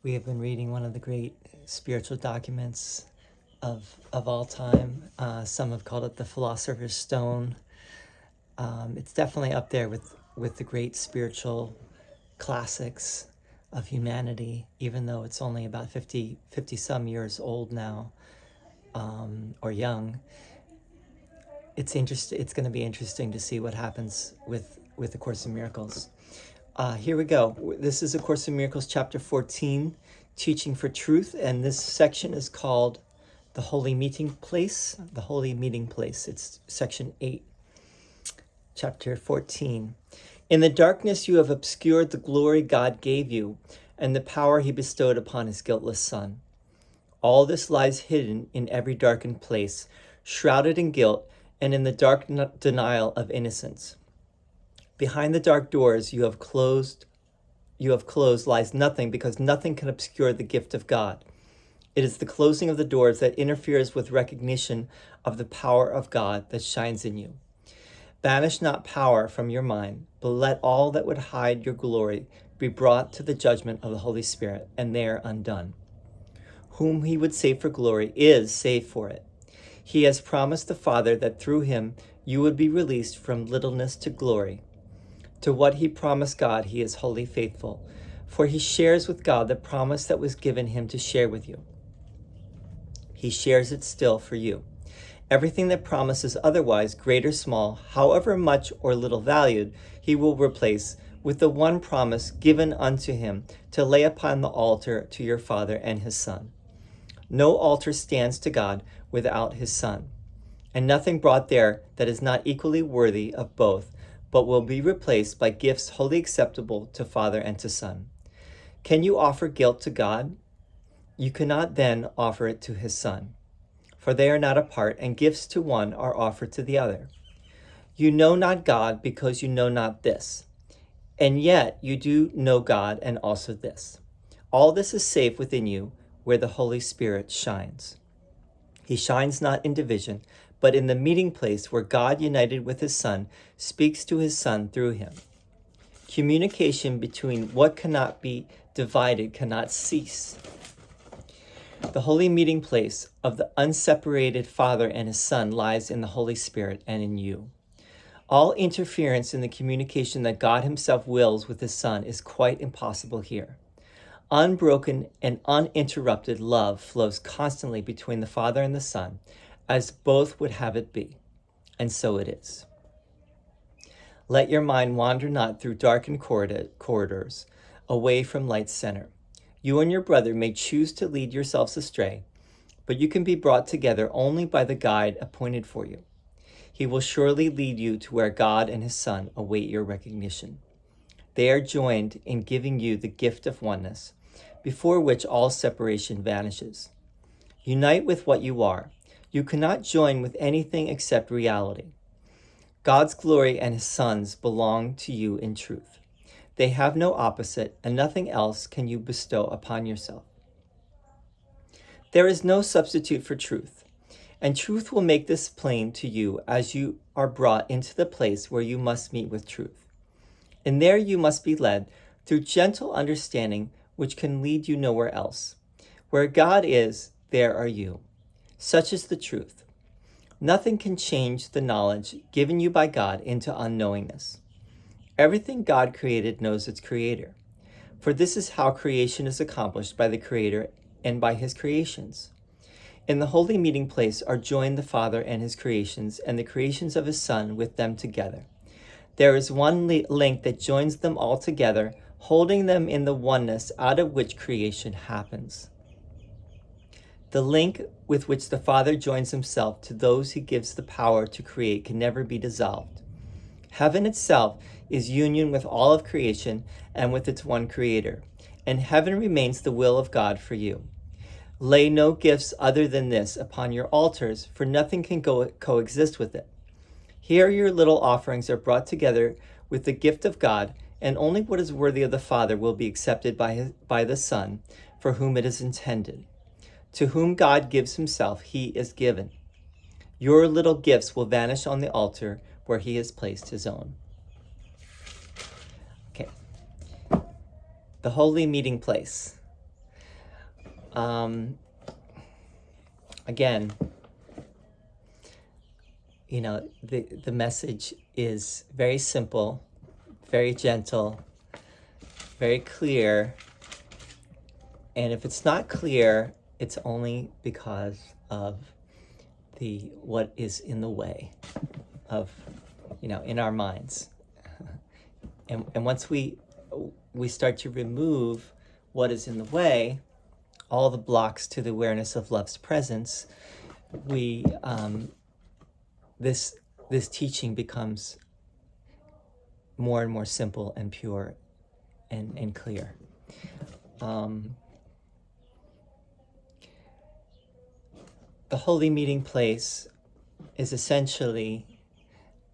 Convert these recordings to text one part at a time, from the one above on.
We have been reading one of the great spiritual documents of all time. Some have called it the Philosopher's Stone. It's definitely up there with the great spiritual classics of humanity, even though it's only about 50 some years old now, or young. It's going to be interesting to see what happens with the Course in Miracles. Here we go. This is A Course in Miracles, chapter 14, Teaching for Truth, and this section is called The Holy Meeting Place. The Holy Meeting Place. It's section 8, chapter 14. In the darkness you have obscured the glory God gave you and the power he bestowed upon his guiltless Son. All this lies hidden in every darkened place, shrouded in guilt and in the dark denial of innocence. Behind the dark doors you have closed lies nothing, because nothing can obscure the gift of God. It is the closing of the doors that interferes with recognition of the power of God that shines in you. Banish not power from your mind, but let all that would hide your glory be brought to the judgment of the Holy Spirit, and there undone. Whom he would save for glory is saved for it. He has promised the Father that through him you would be released from littleness to glory. To what he promised God, he is wholly faithful, for he shares with God the promise that was given him to share with you. He shares it still for you. Everything that promises otherwise, great or small, however much or little valued, he will replace with the one promise given unto him to lay upon the altar to your Father and his Son. No altar stands to God without his Son, and nothing brought there that is not equally worthy of both, but will be replaced by gifts wholly acceptable to Father and to Son. Can you offer guilt to God? You cannot then offer it to his Son, for they are not apart, and gifts to one are offered to the other. You know not God because you know not this, and yet you do know God and also this. All this is safe within you, where the Holy Spirit shines. He shines not in division, but in the meeting place where God, united with his Son, speaks to his Son through him. Communication between what cannot be divided cannot cease. The holy meeting place of the unseparated Father and his Son lies in the Holy Spirit and in you. All interference in the communication that God himself wills with his Son is quite impossible here. Unbroken and uninterrupted love flows constantly between the Father and the Son, as both would have it be, and so it is. Let your mind wander not through darkened corridors, away from light's center. You and your brother may choose to lead yourselves astray, but you can be brought together only by the guide appointed for you. He will surely lead you to where God and his Son await your recognition. They are joined in giving you the gift of oneness, before which all separation vanishes. Unite with what you are. You cannot join with anything except reality. God's glory and his Son's belong to you in truth. They have no opposite, and nothing else can you bestow upon yourself. There is no substitute for truth, and truth will make this plain to you as you are brought into the place where you must meet with truth. And there you must be led through gentle understanding, which can lead you nowhere else. Where God is, there are you. Such is the truth. Nothing can change the knowledge given you by God into unknowingness. Everything God created knows its creator, for this is how creation is accomplished by the Creator and by his creations. In the holy meeting place are joined the Father and his creations, and the creations of his Son with them together. There is one link that joins them all together, holding them in the oneness out of which creation happens. The link with which the Father joins himself to those he gives the power to create can never be dissolved. Heaven itself is union with all of creation and with its one Creator, and heaven remains the will of God for you. Lay no gifts other than this upon your altars, for nothing can coexist with it. Here your little offerings are brought together with the gift of God, and only what is worthy of the Father will be accepted by the Son, for whom it is intended. To whom God gives himself, he is given. Your little gifts will vanish on the altar where he has placed his own. Okay. The holy meeting place. Again, the message is very simple, very gentle, very clear. And if it's not clear, it's only because of what is in the way of, in our minds. And once we start to remove what is in the way, all the blocks to the awareness of love's presence, this teaching becomes more and more simple and pure and clear. The holy meeting place is essentially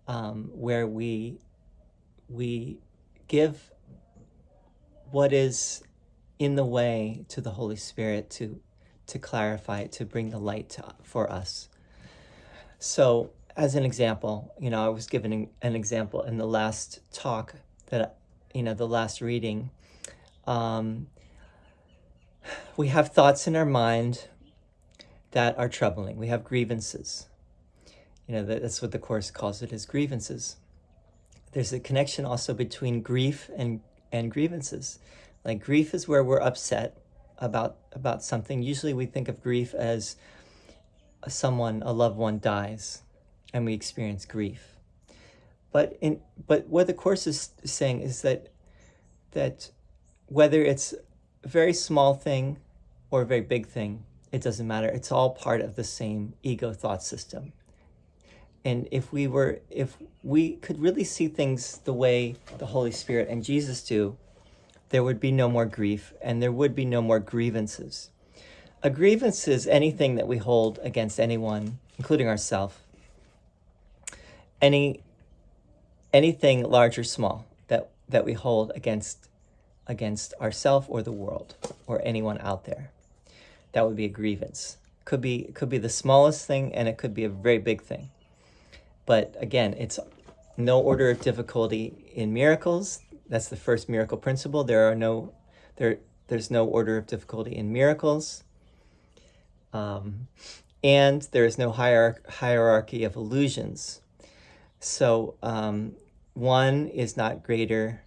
where we give what is in the way to the Holy Spirit to clarify, to bring the light for us. So, as an example, I was given an example in the last talk that, the last reading. We have thoughts in our mind that are troubling. We have grievances. That's what the Course calls it, is grievances. There's a connection also between grief and grievances. Like, grief is where we're upset about something. Usually we think of grief as a loved one dies, and we experience grief. But what the Course is saying is that whether it's a very small thing or a very big thing, it doesn't matter. It's all part of the same ego thought system. And if we could really see things the way the Holy Spirit and Jesus do, there would be no more grief and there would be no more grievances. A grievance is anything that we hold against anyone, including ourselves. Anything large or small that we hold against ourselves or the world or anyone out there. That would be a grievance. Could be the smallest thing, and it could be a very big thing. But again, it's no order of difficulty in miracles. That's the first miracle principle. There's no order of difficulty in miracles. And there is no hierarchy of illusions. So one is not greater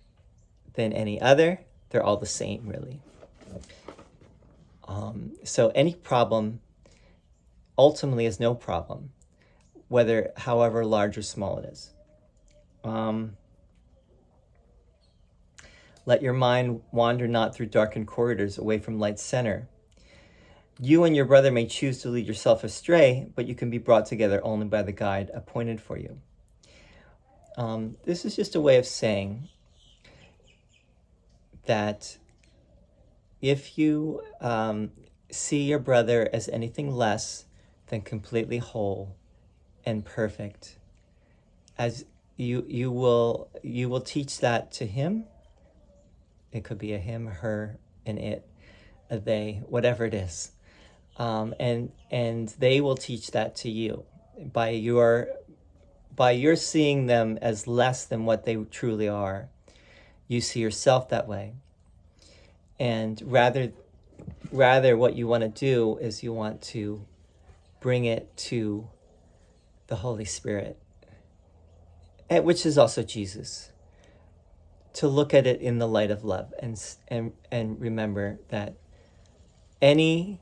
than any other. They're all the same, really. So any problem ultimately is no problem, however large or small it is. Let your mind wander not through darkened corridors away from light's center. You and your brother may choose to lead yourself astray, but you can be brought together only by the guide appointed for you. This is just a way of saying that if you see your brother as anything less than completely whole and perfect, as you will teach that to him. It could be a him, a her, an it, a they, whatever it is, and they will teach that to you by your seeing them as less than what they truly are. You see yourself that way, and rather what you want to do is you want to bring it to the Holy Spirit, which is also Jesus, to look at it in the light of love and remember that any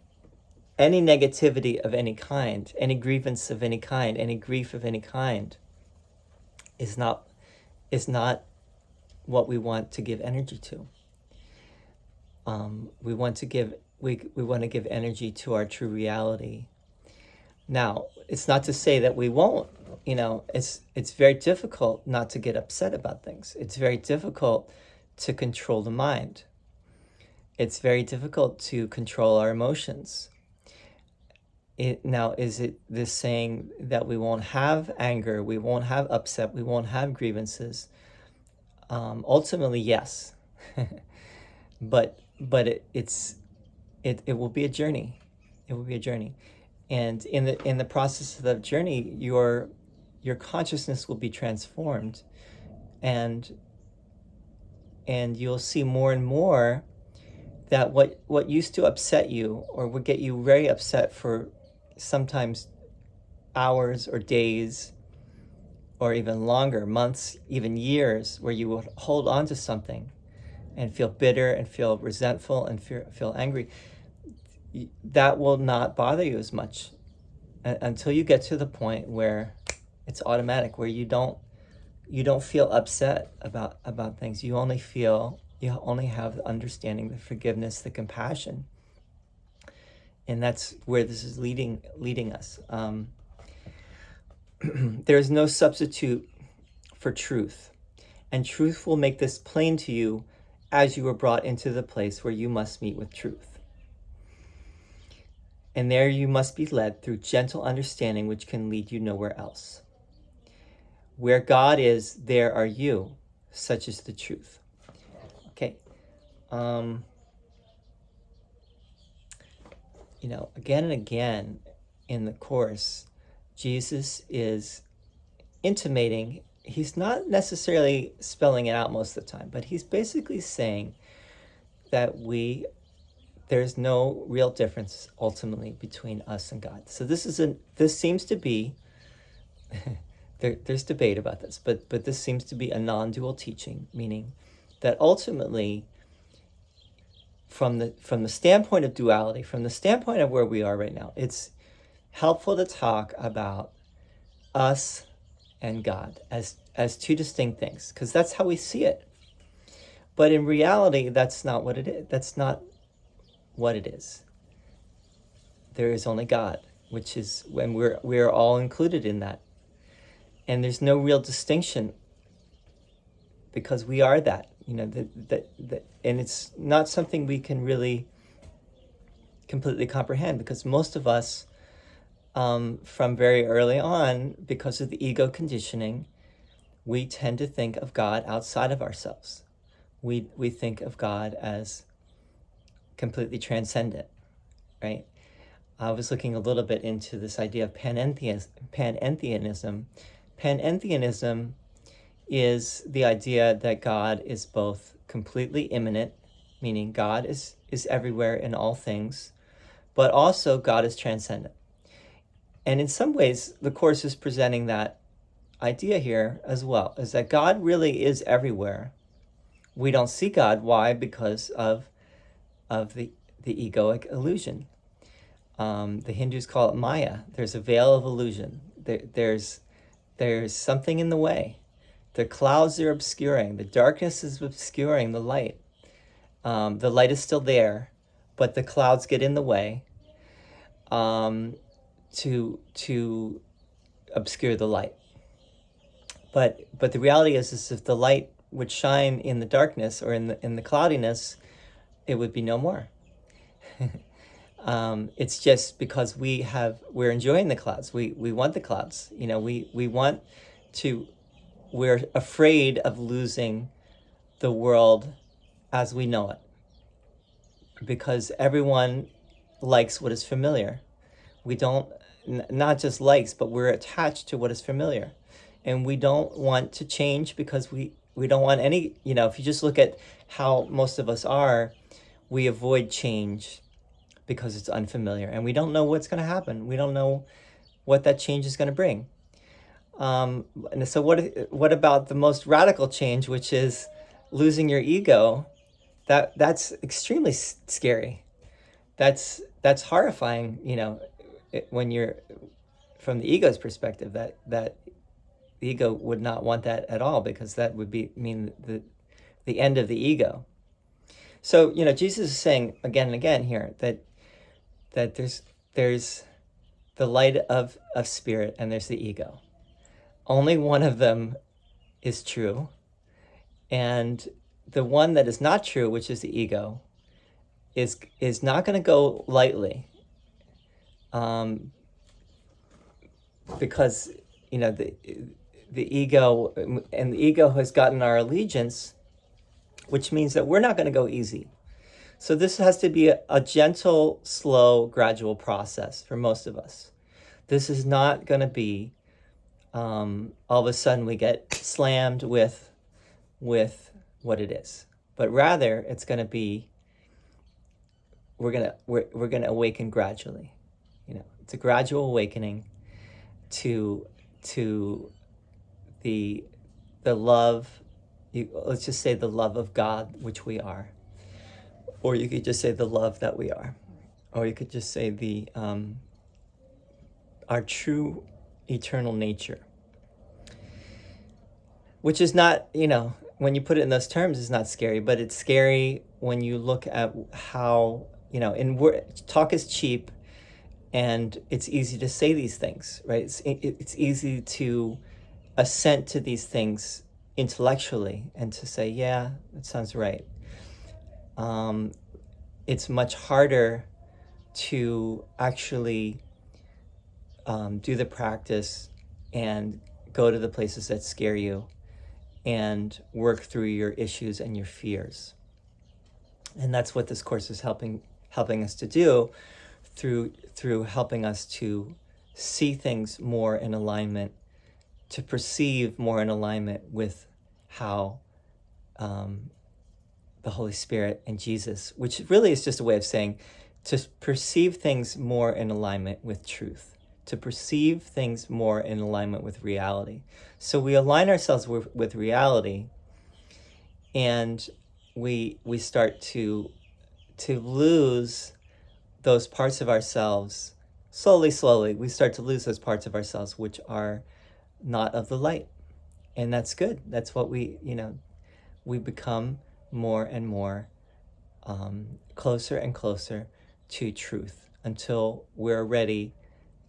negativity of any kind, any grievance of any kind, any grief of any kind is not what we want to give energy to. We want to give energy to our true reality. Now, it's not to say that we won't. It's very difficult not to get upset about things. It's very difficult to control the mind. It's very difficult to control our emotions. Now, is it this saying that we won't have anger, we won't have upset, we won't have grievances? Ultimately, yes. but it will be a journey. It will be a journey. And in the process of the journey, your consciousness will be transformed, and you'll see more and more that what used to upset you or would get you very upset for sometimes hours or days or even longer, months, even years, where you would hold on to something and feel bitter and feel resentful and feel angry, that will not bother you as much until you get to the point where it's automatic, where you don't feel upset about things. You only have the understanding, the forgiveness, the compassion, and that's where this is leading us. There is no substitute for truth, and truth will make this plain to you as you are brought into the place where you must meet with truth. And there you must be led through gentle understanding, which can lead you nowhere else. Where God is, there are you. Such is the truth. Okay. Again and again in the Course, Jesus is intimating, he's not necessarily spelling it out most of the time, but he's basically saying that there's no real difference ultimately between us and God. So this seems to be there's debate about this, but this seems to be a non-dual teaching, meaning that ultimately, from the standpoint of duality, from the standpoint of where we are right now, it's helpful to talk about us and God as two distinct things, because that's how we see it. But in reality, that's not what it is. That's not what it is. There is only God, which is when we're all included in that. And there's no real distinction, because we are that, and it's not something we can really completely comprehend, because most of us, from very early on, because of the ego conditioning, we tend to think of God outside of ourselves. We think of God as completely transcendent, right? I was looking a little bit into this idea of panentheism. Panentheism is the idea that God is both completely immanent, meaning God is everywhere in all things, but also God is transcendent. And in some ways, the Course is presenting that idea here as well, is that God really is everywhere. We don't see God. Why? Because of the egoic illusion. The Hindus call it Maya. There's a veil of illusion. There's something in the way. The clouds are obscuring. The darkness is obscuring the light. The light is still there, but the clouds get in the way to obscure the light. But the reality is if the light would shine in the darkness or in the cloudiness, it would be no more. It's just because we're enjoying the clouds. We want the clouds. We're afraid of losing the world as we know it, because everyone likes what is familiar. We don't, not just likes, but we're attached to what is familiar. And we don't want to change, because we don't want any, if you just look at how most of us are, we avoid change because it's unfamiliar, and we don't know what's going to happen. We don't know what that change is going to bring. And so what about the most radical change, which is losing your ego? That's extremely scary. That's horrifying, when you're from the ego's perspective, that the ego would not want that at all, because that would mean the end of the ego. So, Jesus is saying again and again here that there's the light of spirit and there's the ego. Only one of them is true, and the one that is not true, which is the ego, is not going to go lightly, because the ego, and the ego has gotten our allegiance, which means that we're not going to go easy. So this has to be a gentle, slow, gradual process for most of us. This is not going to be all of a sudden we get slammed with what it is, but rather it's going to be we're gonna awaken gradually. It's a gradual awakening to the love. Let's just say the love of God, which we are, or you could just say the love that we are, or you could just say the our true eternal nature, which is not, when you put it in those terms, it's not scary, but it's scary when you look at how, talk is cheap, and it's easy to say these things, right? It's easy to assent to these things intellectually and to say, yeah, that sounds right. It's much harder to actually do the practice and go to the places that scare you and work through your issues and your fears. And that's what this course is helping us to do, through helping us to see things more in alignment, to perceive more in alignment with how the Holy Spirit and Jesus, which really is just a way of saying to perceive things more in alignment with truth, to perceive things more in alignment with reality. So we align ourselves with reality, and we start to lose those parts of ourselves. Slowly, we start to lose those parts of ourselves which are not of the light. And that's good. That's what we become more and more closer and closer to truth, until we're ready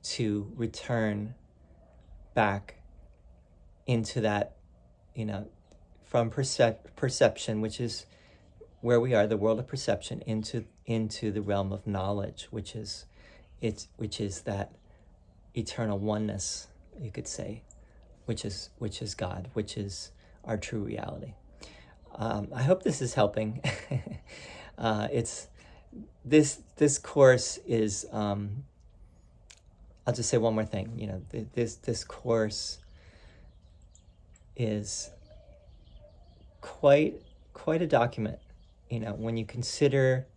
to return back into that, from perception, which is where we are, the world of perception, into the realm of knowledge, which is that eternal oneness, you could say, which is God, which is our true reality. I hope this is helping. It's this course is. I'll just say one more thing. This course is quite a document. When you consider,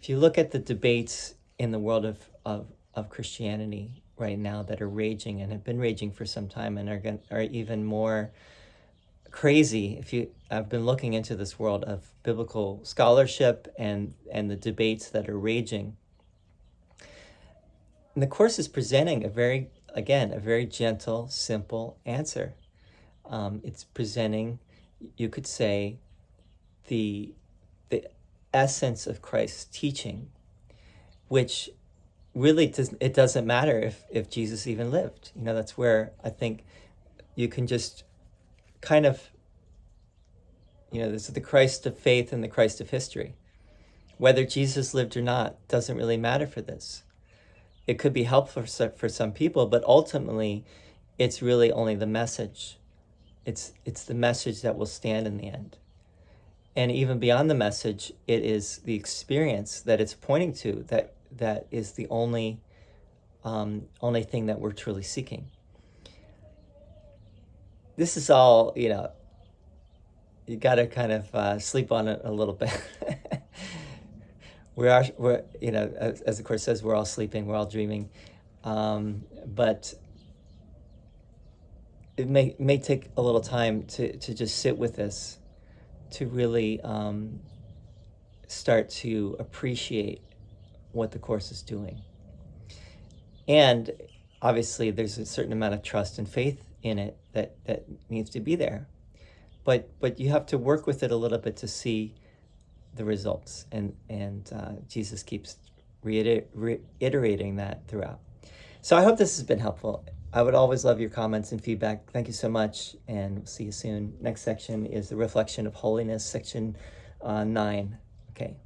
if you look at the debates in the world of Christianity right now that are raging and have been raging for some time and are even more crazy. I've been looking into this world of biblical scholarship and the debates that are raging. And the course is presenting a very gentle, simple answer. It's presenting, you could say, the essence of Christ's teaching, which really doesn't matter if Jesus even lived. That's where I think you can just kind of, this is the Christ of faith and the Christ of history. Whether Jesus lived or not doesn't really matter for this. It could be helpful for some people, but ultimately it's really only the message. It's the message that will stand in the end. And even beyond the message, it is the experience that it's pointing to that is the only thing that we're truly seeking. This is all, you got to kind of sleep on it a little bit. we're as the Course says, we're all sleeping, we're all dreaming, but it may take a little time to just sit with this, to really start to appreciate what the Course is doing. And obviously there's a certain amount of trust and faith in it that needs to be there. But you have to work with it a little bit to see the results. And Jesus keeps reiterating that throughout. So I hope this has been helpful. I would always love your comments and feedback. Thank you so much, and we'll see you soon. Next section is the reflection of holiness, section 9. Okay.